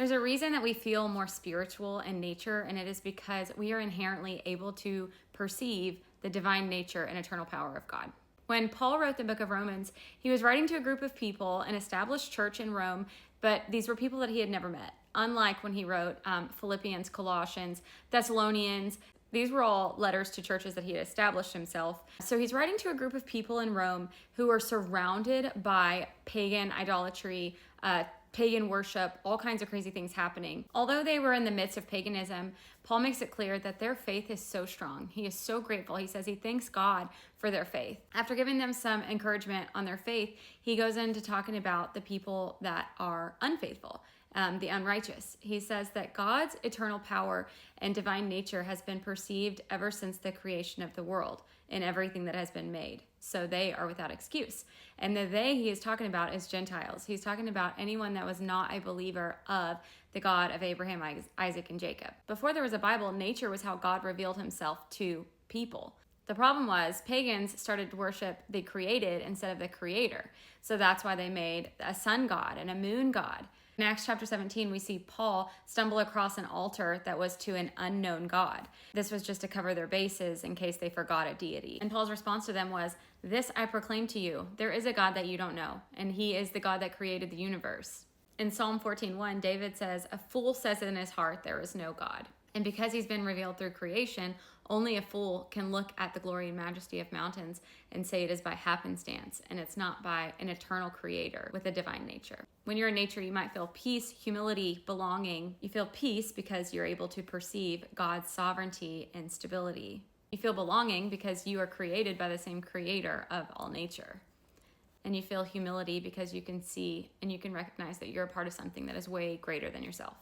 There's a reason that we feel more spiritual in nature, and it is because we are inherently able to perceive the divine nature and eternal power of God. When Paul wrote the book of Romans, he was writing to a group of people, an established church in Rome, but these were people that he had never met. Unlike when he wrote Philippians, Colossians, Thessalonians, these were all letters to churches that he had established himself. So he's writing to a group of people in Rome who are surrounded by pagan idolatry, pagan worship, all kinds of crazy things happening. Although they were in the midst of paganism, Paul makes it clear that their faith is so strong. He is so grateful. He says he thanks God for their faith. After giving them some encouragement on their faith, he goes into talking about the people that are unfaithful, the unrighteous. He says that God's eternal power and divine nature has been perceived ever since the creation of the world in everything that has been made. So they are without excuse. And the they he is talking about is Gentiles. He's talking about anyone that was not a believer of the God of Abraham, Isaac, and Jacob. Before there was a Bible, nature was how God revealed himself to people. The problem was pagans started to worship the created instead of the creator. So that's why they made a sun god and a moon god. In Acts chapter 17, we see Paul stumble across an altar that was to an unknown God. This was just to cover their bases in case they forgot a deity. And Paul's response to them was, "This I proclaim to you, there is a God that you don't know, and he is the God that created the universe." In Psalm 14:1, David says, "A fool says in his heart, there is no God." And because he's been revealed through creation, only a fool can look at the glory and majesty of mountains and say it is by happenstance, and it's not by an eternal creator with a divine nature. When you're in nature, you might feel peace, humility, belonging. You feel peace because you're able to perceive God's sovereignty and stability. You feel belonging because you are created by the same creator of all nature. And you feel humility because you can see and you can recognize that you're a part of something that is way greater than yourself.